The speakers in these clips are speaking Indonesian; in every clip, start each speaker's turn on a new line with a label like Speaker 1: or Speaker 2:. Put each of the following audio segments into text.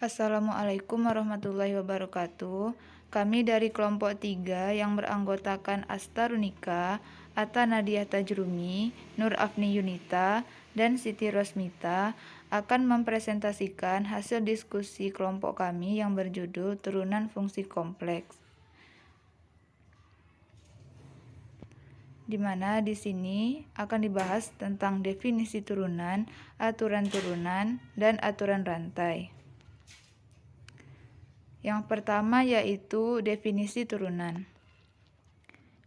Speaker 1: Assalamualaikum warahmatullahi wabarakatuh. Kami dari kelompok 3 yang beranggotakan Asta Runika, Atta Nadia Tajrumi, Nur Afni Yunita, dan Siti Rosmita akan mempresentasikan hasil diskusi kelompok kami yang berjudul Turunan Fungsi Kompleks. Di mana di sini akan dibahas tentang definisi turunan, aturan turunan, dan aturan rantai. Yang pertama yaitu definisi turunan.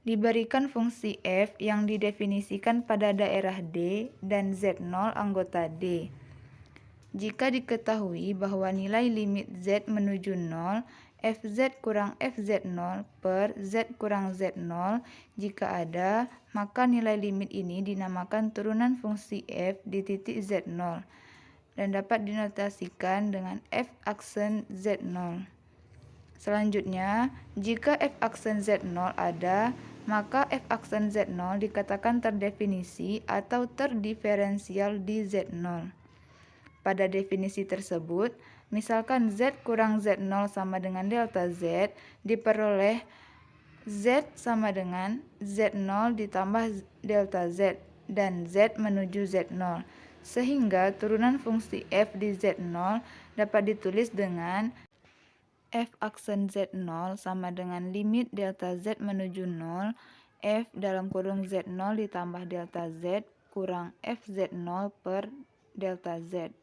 Speaker 1: Diberikan fungsi f yang didefinisikan pada daerah D dan Z0 anggota D. Jika diketahui bahwa nilai limit Z menuju 0, Fz kurang Fz0 per Z kurang Z0 jika ada, maka nilai limit ini dinamakan turunan fungsi f di titik Z0 dan dapat dinotasikan dengan f aksen Z0. Selanjutnya, jika f aksen Z0 ada, maka f aksen Z0 dikatakan terdefinisi atau terdiferensial di Z0. Pada definisi tersebut, misalkan Z kurang Z0 sama dengan delta Z, diperoleh Z sama dengan Z0 ditambah delta Z, dan Z menuju Z0. Sehingga turunan fungsi f di Z0 dapat ditulis dengan f aksen Z0 sama dengan limit delta Z menuju 0, f dalam kurung Z0 ditambah delta Z kurang Fz0 per delta Z.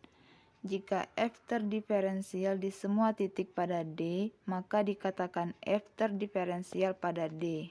Speaker 1: Jika f terdiferensial di semua titik pada D, maka dikatakan f terdiferensial pada D.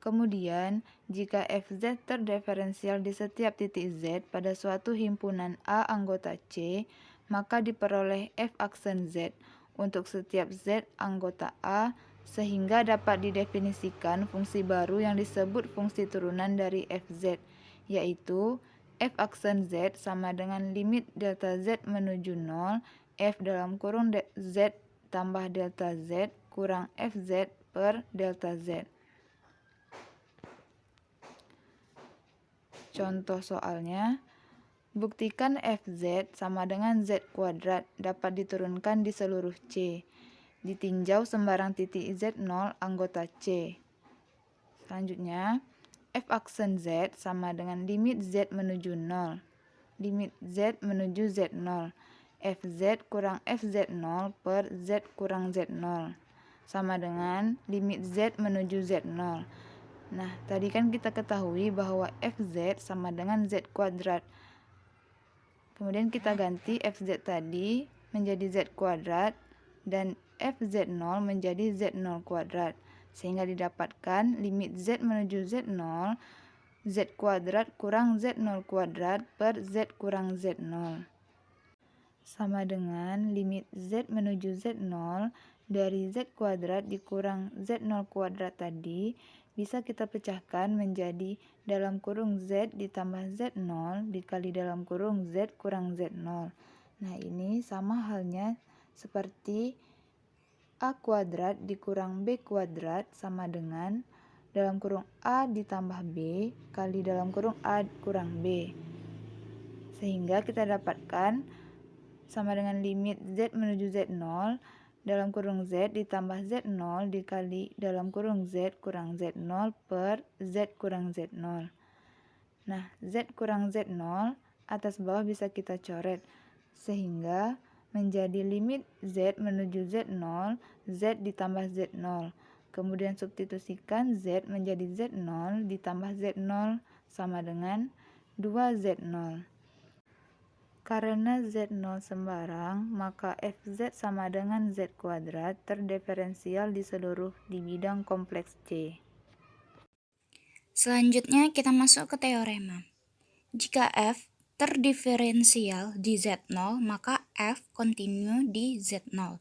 Speaker 1: Kemudian, jika Fz terdiferensial di setiap titik Z pada suatu himpunan A anggota C, maka diperoleh f aksen Z untuk setiap Z anggota A, sehingga dapat didefinisikan fungsi baru yang disebut fungsi turunan dari Fz, yaitu f aksen Z sama dengan limit delta Z menuju 0, f dalam kurung Z tambah delta Z kurang Fz per delta Z. Contoh soalnya, buktikan Fz sama dengan Z kuadrat dapat diturunkan di seluruh C, ditinjau sembarang titik Z0 anggota C. Selanjutnya, f aksen Z sama dengan limit Z menuju 0, limit Z menuju Z0, Fz kurang Fz0 per Z kurang Z0, sama dengan limit Z menuju Z0. Nah, tadi kan kita ketahui bahwa Fz sama dengan Z kuadrat. Kemudian kita ganti Fz tadi menjadi Z kuadrat dan Fz0 menjadi Z0 kuadrat. Sehingga didapatkan limit Z menuju Z0, Z kuadrat kurang Z0 kuadrat per Z kurang Z0. Sama dengan limit Z menuju Z0 dari Z kuadrat dikurang Z0 kuadrat tadi, bisa kita pecahkan menjadi dalam kurung Z ditambah Z0 dikali dalam kurung Z kurang Z0. Nah, ini sama halnya seperti A kuadrat dikurang B kuadrat sama dengan dalam kurung A ditambah B kali dalam kurung A kurang B. Sehingga kita dapatkan sama dengan limit Z menuju Z0 dalam kurung Z ditambah Z0 dikali dalam kurung Z kurang Z0 per Z kurang Z0. Nah, Z kurang Z0 atas bawah bisa kita coret, sehingga menjadi limit Z menuju Z0, Z ditambah Z0. Kemudian substitusikan Z menjadi Z0 ditambah Z0 sama dengan 2Z0. Karena Z0 sembarang, maka Fz sama dengan Z kuadrat terdiferensial di seluruh di bidang kompleks C.
Speaker 2: Selanjutnya kita masuk ke teorema. Jika F terdiferensial di Z0, maka F kontinu di Z0.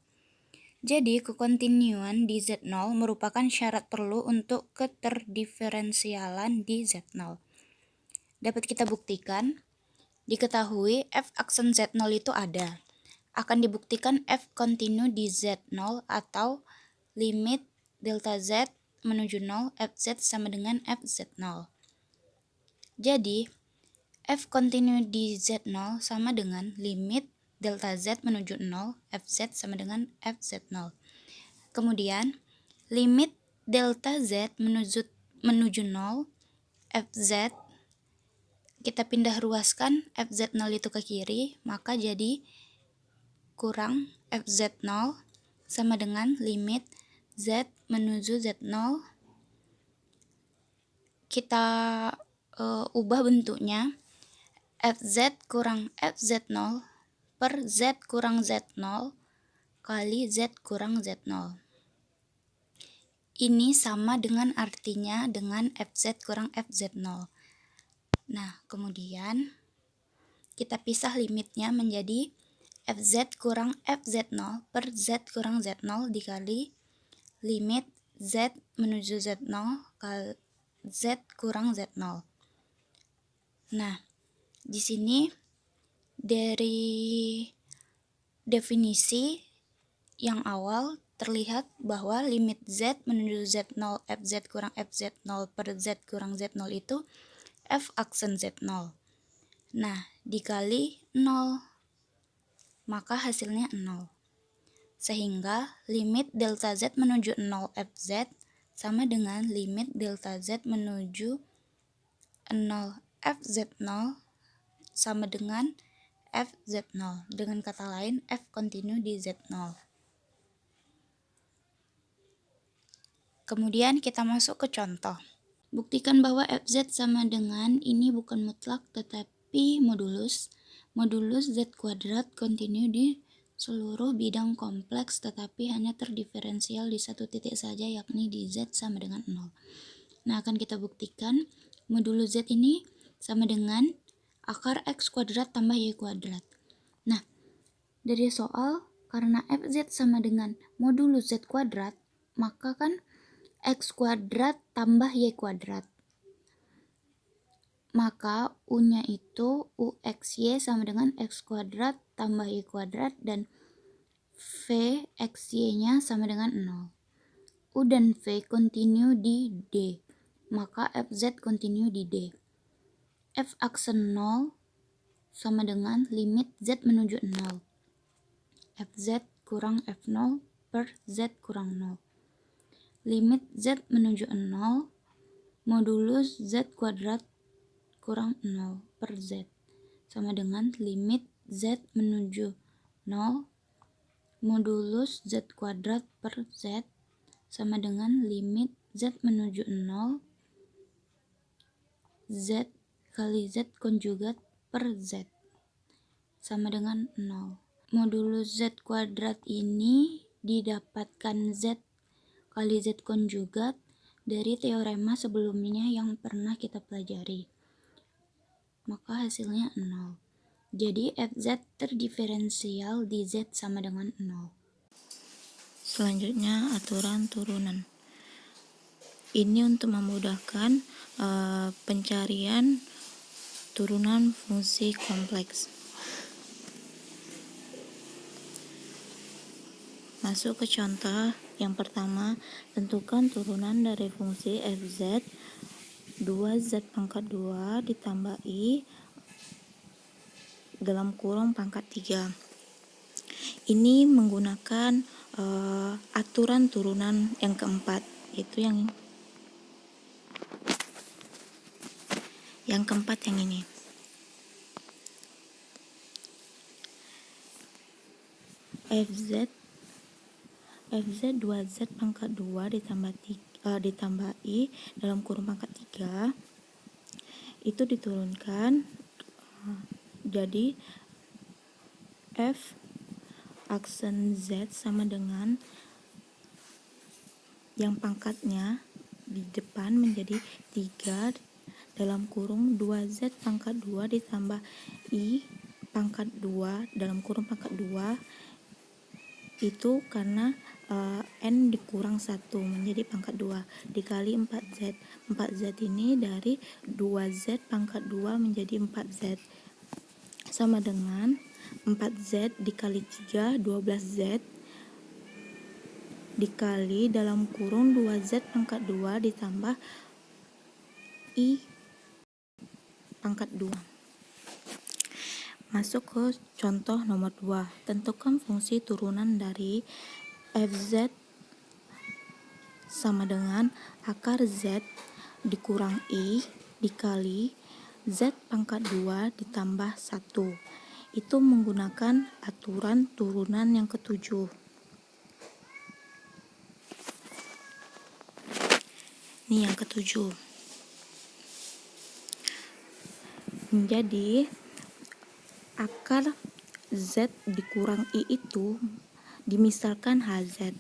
Speaker 2: Jadi, kekontinuan di Z0 merupakan syarat perlu untuk keterdiferensialan di Z0. Dapat kita buktikan, diketahui F aksen Z0 itu ada. Akan dibuktikan F kontinu di Z0 atau limit delta Z menuju 0, Fz sama dengan Fz0. Jadi, F kontinu di Z0 sama dengan limit delta Z menuju 0, Fz sama dengan Fz0. Kemudian, limit delta Z menuju 0, Fz, kita pindah ruaskan Fz0 itu ke kiri, maka jadi kurang Fz0 sama dengan limit Z menuju Z0. Kita ubah bentuknya, Fz kurang Fz0 per Z kurang Z0 kali Z kurang Z0. Ini sama dengan artinya dengan Fz kurang Fz0. Nah, kemudian kita pisah limitnya menjadi Fz kurang Fz0 per Z kurang Z0 dikali limit Z menuju Z0 kali Z kurang Z0. Nah, di sini dari definisi yang awal terlihat bahwa limit Z menuju Z0 Fz kurang Fz0 per Z kurang Z0 itu F aksen Z0. Nah, dikali 0, maka hasilnya 0. Sehingga limit delta Z menuju 0 Fz sama dengan limit delta Z menuju 0 Fz0 sama dengan Fz0. Dengan kata lain, F kontinu di Z0. Kemudian kita masuk ke contoh. Buktikan bahwa Fz sama dengan, ini bukan mutlak tetapi modulus. Modulus Z kuadrat kontinu di seluruh bidang kompleks tetapi hanya terdiferensial di satu titik saja, yakni di Z sama dengan 0. Nah, akan kita buktikan modulus Z ini sama dengan akar X kuadrat tambah Y kuadrat. Nah, dari soal, karena Fz sama dengan modulus Z kuadrat, maka kan X kuadrat tambah Y kuadrat. Maka U-nya itu UXY sama dengan X kuadrat tambah Y kuadrat dan VXY-nya sama dengan 0. U dan V kontinu di D, maka Fz kontinu di D. F aksen 0 sama dengan limit Z menuju 0. Fz kurang F0 per Z kurang 0. Limit Z menuju 0 modulus Z kuadrat kurang 0 per Z sama dengan limit Z menuju 0 modulus Z kuadrat per Z sama dengan limit Z menuju 0 Z kali Z konjugat per Z sama dengan 0. Modulus Z kuadrat ini didapatkan Z kali Z konjugat dari teorema sebelumnya yang pernah kita pelajari. Maka hasilnya 0. Jadi Fz terdiferensial di Z sama dengan 0.
Speaker 3: Selanjutnya aturan turunan. Ini untuk memudahkan pencarian turunan fungsi kompleks. Masuk ke contoh yang pertama, tentukan turunan dari fungsi Fz 2Z pangkat 2 ditambah I dalam kurung pangkat 3. Ini menggunakan aturan turunan yang keempat, yaitu yang keempat yang ini. Fz 2Z pangkat 2 ditambah I dalam kurung pangkat 3 itu diturunkan jadi F aksen Z sama dengan yang pangkatnya di depan menjadi 3 dalam kurung 2Z pangkat 2 ditambah I pangkat 2 dalam kurung pangkat 2 itu karena N dikurang 1 menjadi pangkat 2 dikali 4Z. 4Z ini dari 2Z pangkat 2 menjadi 4Z sama dengan 4Z dikali 3 12Z dikali dalam kurung 2Z pangkat 2 ditambah I pangkat 2. Masuk ke contoh nomor 2. Tentukan fungsi turunan dari fz sama dengan akar z dikurang i dikali z pangkat 2 ditambah 1. Itu menggunakan aturan turunan yang ketujuh. Ini yang ketujuh. Jadi akar z dikurang i itu dimisalkan hz.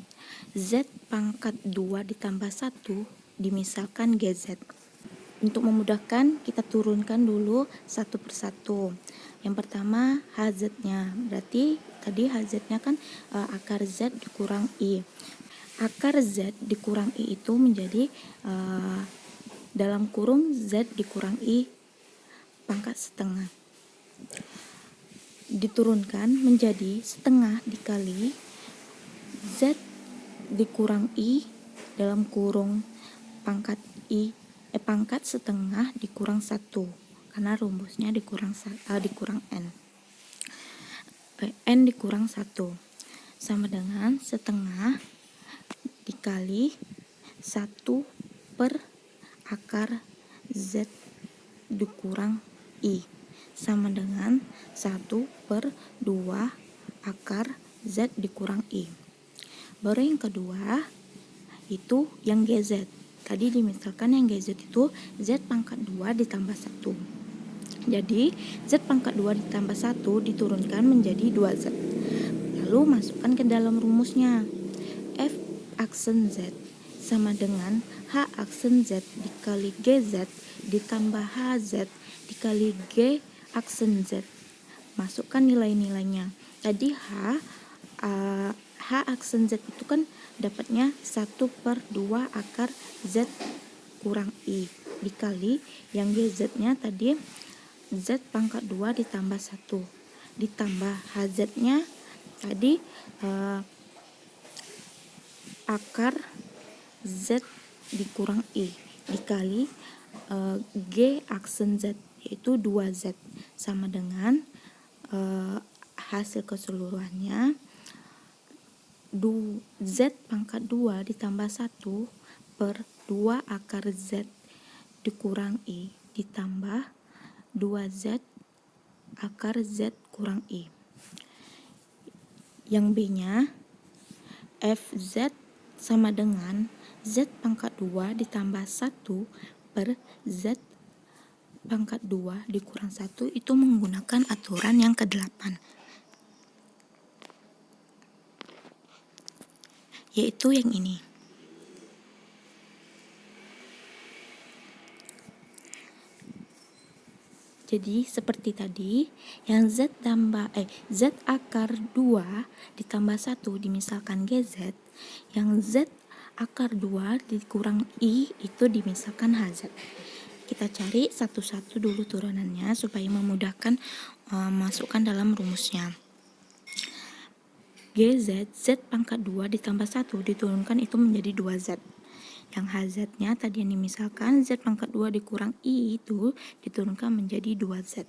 Speaker 3: Z pangkat 2 ditambah 1 dimisalkan gz. Untuk memudahkan, kita turunkan dulu satu persatu. Yang pertama hz-nya, berarti tadi hz-nya kan akar z dikurang i. Akar z dikurang i itu menjadi dalam kurung z dikurang i pangkat setengah. Diturunkan menjadi setengah dikali z dikurang i dalam kurung pangkat pangkat setengah dikurang 1, karena rumusnya dikurang n. N dikurang 1 sama dengan setengah dikali 1 per akar z dikurang i sama dengan 1 per 2 akar z dikurang i. Baru yang kedua itu yang gz. Tadi dimisalkan yang gz itu z pangkat 2 ditambah 1. Jadi z pangkat 2 ditambah 1 diturunkan menjadi 2z. Lalu masukkan ke dalam rumusnya. F aksen z sama dengan h aksen z dikali gz ditambah hz dikali g aksen z. Masukkan nilai-nilainya. Tadi h aksen z itu kan dapatnya 1 per 2 akar z kurang i dikali yang gz-nya tadi z pangkat 2 ditambah 1 ditambah hz-nya tadi akar z dikurang i dikali g aksen z yaitu 2z sama dengan hasil keseluruhannya z pangkat 2 ditambah 1 per 2 akar z dikurang i ditambah 2z akar z kurang i. Yang b-nya fz sama dengan z pangkat 2 ditambah 1 per z pangkat 2 dikurang 1 itu menggunakan aturan yang ke-8, yaitu yang ini. Jadi seperti tadi yang z akar 2 ditambah 1 dimisalkan gz, yang z akar 2 dikurang i itu dimisalkan hz. Kita cari satu-satu dulu turunannya supaya memudahkan masukkan dalam rumusnya. Gz, z pangkat 2 ditambah 1 diturunkan itu menjadi 2z. Yang hz-nya tadi yang dimisalkan z pangkat 2 dikurang i itu diturunkan menjadi 2z.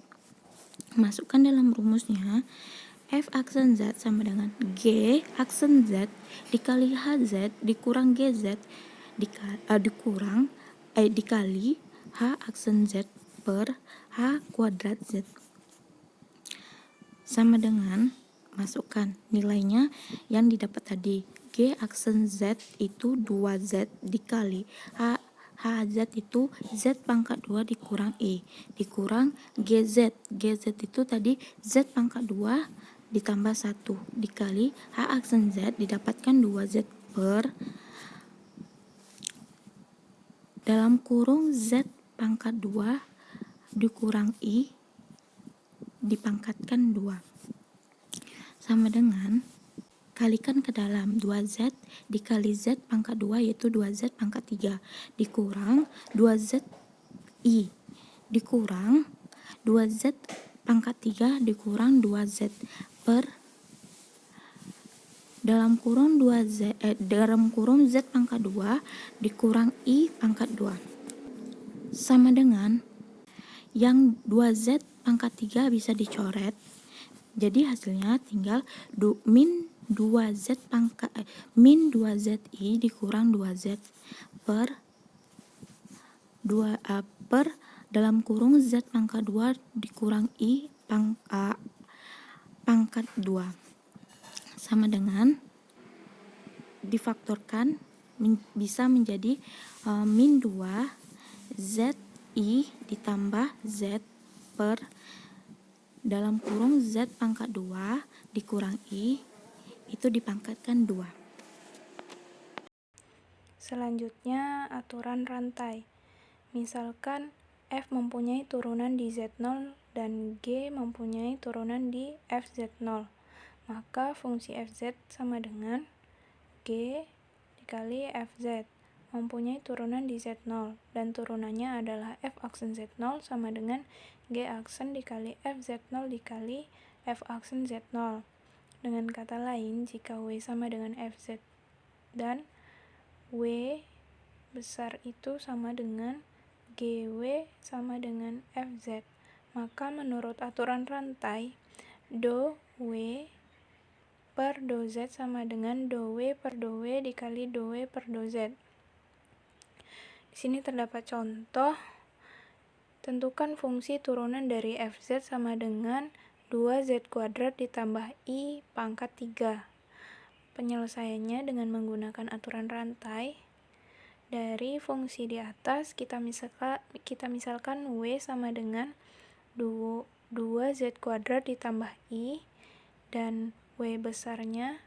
Speaker 3: Masukkan dalam rumusnya f aksen z sama dengan g aksen z dikali hz dikurang gz dikali h aksen z per h kuadrat z sama dengan masukkan nilainya yang didapat tadi. G aksen z itu 2z dikali hz itu z pangkat 2 dikurang i dikurang gz. Gz itu tadi z pangkat 2 ditambah 1 dikali h aksen z didapatkan 2z per dalam kurung z pangkat 2 dikurang i dipangkatkan 2 sama dengan kalikan ke dalam 2z dikali z pangkat 2 yaitu 2z pangkat 3 dikurang 2z i dikurang 2z pangkat 3 dikurang 2z per dalam kurung dalam kurung z pangkat 2 dikurang i pangkat 2 sama dengan yang 2z pangkat 3 bisa dicoret. Jadi hasilnya tinggal min 2zi dikurang 2z per dalam kurung z pangkat 2 dikurang i pangkat 2 sama dengan difaktorkan bisa menjadi min 2 zi ditambah z per dalam kurung z pangkat 2 dikurang i itu dipangkatkan 2.
Speaker 4: Selanjutnya, aturan rantai. Misalkan F mempunyai turunan di Z0 dan G mempunyai turunan di FZ0. Maka fungsi Fz sama dengan G dikali Fz. Mempunyai turunan di Z0 dan turunannya adalah F aksen Z0 sama dengan G aksen dikali FZ0 dikali F aksen Z0. Dengan kata lain, jika W sama dengan Fz dan W besar itu sama dengan GW sama dengan FZ, maka menurut aturan rantai, do W per do Z sama dengan do W per do W dikali do W per do Z. Di sini terdapat contoh. Tentukan fungsi turunan dari FZ sama dengan 2Z kuadrat ditambah I pangkat 3. Penyelesaiannya dengan menggunakan aturan rantai. Dari fungsi di atas, kita misalkan W sama dengan 2Z kuadrat ditambah I, dan W besarnya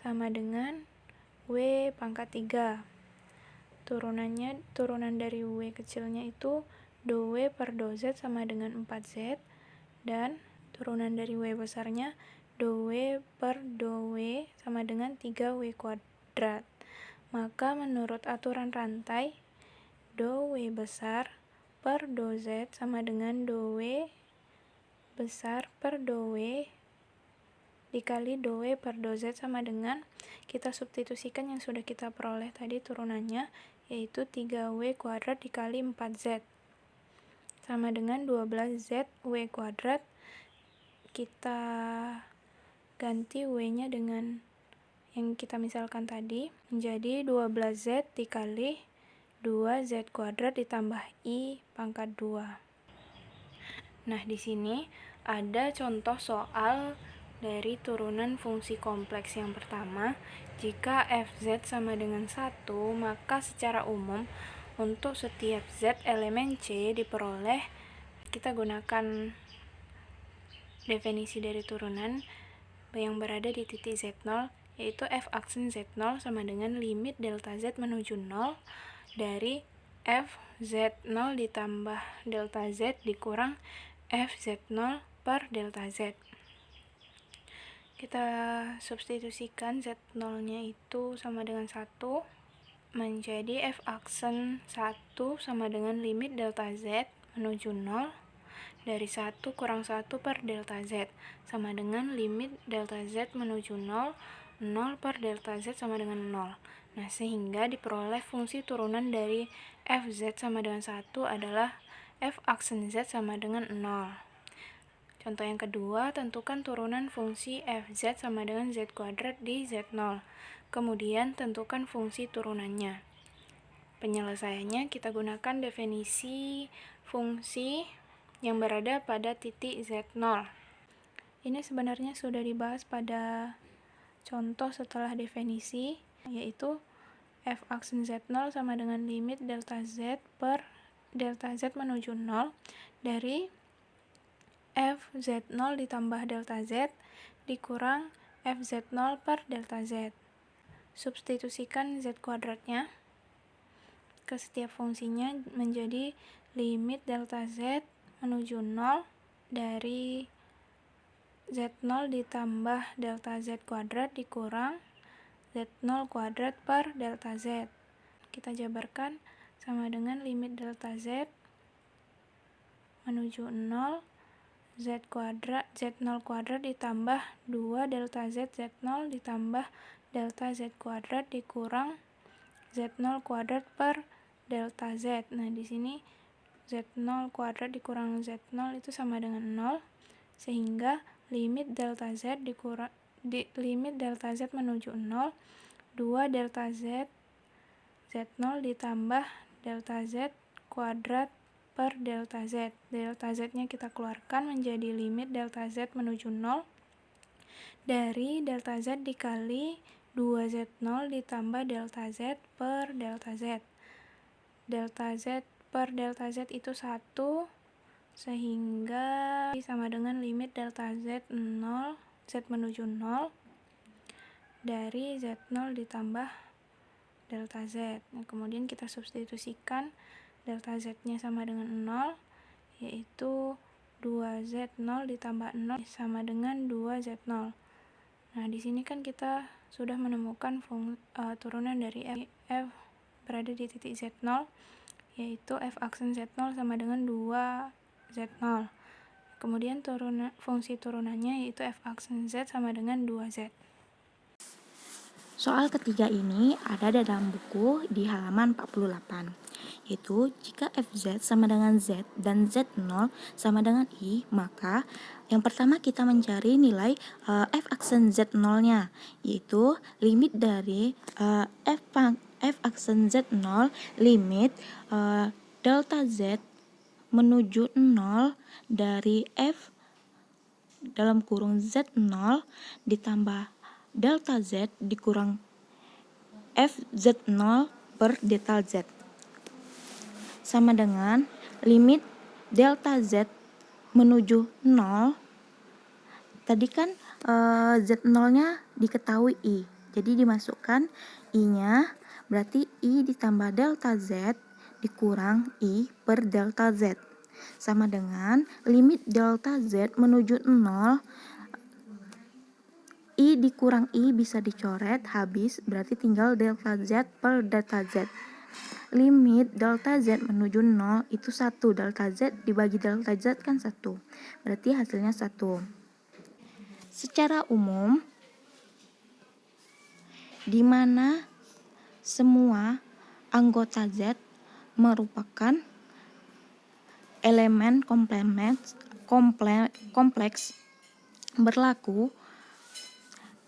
Speaker 4: sama dengan W pangkat 3. Turunan dari W kecilnya itu do W per do Z sama dengan 4Z, dan turunan dari W besarnya do W per do W sama dengan 3W kuadrat. Maka menurut aturan rantai, do W besar per do Z sama dengan do W besar per do W dikali do W per do Z sama dengan, kita substitusikan yang sudah kita peroleh tadi turunannya, yaitu 3W kuadrat dikali 4Z sama dengan 12Z W kuadrat. Kita ganti W-nya dengan yang kita misalkan tadi menjadi 12Z dikali 2Z kuadrat ditambah I pangkat 2. Nah, di sini ada contoh soal dari turunan fungsi kompleks yang pertama. Jika Fz sama dengan 1, maka secara umum untuk setiap Z elemen C diperoleh, kita gunakan definisi dari turunan yang berada di titik Z0, yaitu F aksen Z0 sama dengan limit delta Z menuju 0 dari F Z0 ditambah delta Z dikurang F Z0 per delta Z. Kita substitusikan Z0-nya itu sama dengan 1, menjadi F aksen 1 sama dengan limit delta Z menuju 0 dari 1 kurang 1 per delta Z sama dengan limit delta Z menuju 0 per delta Z sama dengan 0. Nah, sehingga diperoleh fungsi turunan dari Fz sama dengan 1 adalah F aksen Z sama dengan 0. Contoh yang kedua, tentukan turunan fungsi Fz sama dengan Z kuadrat di Z0. Kemudian tentukan fungsi turunannya. Penyelesaiannya kita gunakan definisi fungsi yang berada pada titik Z0. Ini sebenarnya sudah dibahas pada contoh setelah definisi, yaitu F aksen Z0 sama dengan limit delta Z per delta Z menuju 0 dari F Z0 ditambah delta Z dikurang F Z0 per delta Z. Substitusikan Z kuadratnya ke setiap fungsinya menjadi limit delta Z menuju 0 dari Z0 ditambah delta Z kuadrat dikurang Z0 kuadrat per delta Z. Kita jabarkan sama dengan limit delta Z menuju 0 Z Z0 kuadrat ditambah 2 delta Z Z0 ditambah delta Z kuadrat dikurang Z0 kuadrat per delta Z. Nah, di sini Z0 kuadrat dikurang Z0 itu sama dengan 0, sehingga limit delta Z limit delta Z menuju 0, 2 delta Z Z0 ditambah delta Z kuadrat per delta Z. Delta Z-nya kita keluarkan menjadi limit delta Z menuju 0 dari delta Z dikali 2Z0 ditambah delta Z per delta Z. Delta Z per delta Z itu 1, sehingga sama dengan limit delta Z 0, Z menuju 0 dari Z0 ditambah delta Z. Nah, kemudian kita substitusikan delta Z-nya sama dengan 0, yaitu 2Z0 ditambah 0 sama dengan 2Z0. Nah, di sini kan kita sudah menemukan turunan dari f berada di titik Z0, yaitu f aksen Z0 sama dengan 2Z0. Kemudian fungsi turunannya yaitu f aksen Z sama dengan 2Z.
Speaker 3: Soal ketiga ini ada dalam buku di halaman 48, yaitu jika fz sama dengan z dan z0 sama dengan i, maka yang pertama kita mencari nilai f aksen z0-nya, yaitu limit dari f aksen z0 limit delta z menuju 0 dari f dalam kurung z0 ditambah delta z dikurang fz0 per delta z sama dengan limit delta z menuju 0. Tadi kan z0-nya diketahui i, jadi dimasukkan i-nya, berarti i ditambah delta z dikurang i per delta z sama dengan limit delta z menuju 0. I dikurang I bisa dicoret, habis, berarti tinggal delta Z per delta Z. Limit delta Z menuju 0 itu 1, delta Z dibagi delta Z kan 1, berarti hasilnya 1. Secara umum, di mana semua anggota Z merupakan elemen kompleks berlaku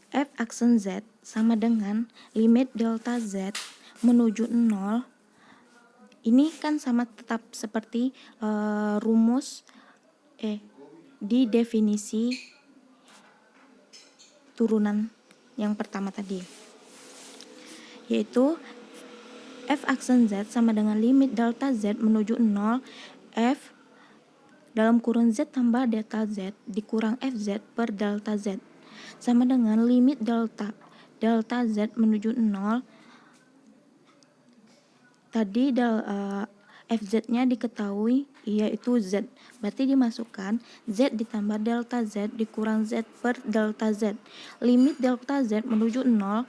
Speaker 3: f aksen Z sama dengan limit delta Z menuju 0. Ini kan sama tetap seperti rumus di definisi turunan yang pertama tadi, yaitu f aksen Z sama dengan limit delta Z menuju 0 f dalam kurung Z tambah delta Z dikurang fz per delta Z sama dengan limit delta Z menuju 0. Tadi fz-nya diketahui yaitu z, berarti dimasukkan z ditambah delta Z dikurang z per delta Z. Limit delta Z menuju 0,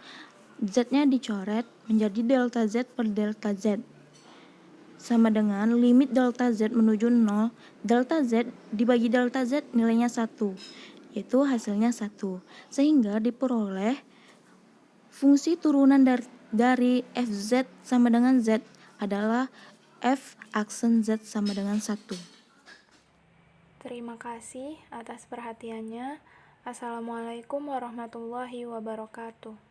Speaker 3: z-nya dicoret menjadi delta Z per delta Z sama dengan limit delta Z menuju 0, delta Z dibagi delta Z nilainya 1, yaitu hasilnya 1, sehingga diperoleh fungsi turunan dari fz sama dengan z adalah f aksen Z sama dengan 1.
Speaker 4: Terima kasih atas perhatiannya. Assalamualaikum warahmatullahi wabarakatuh.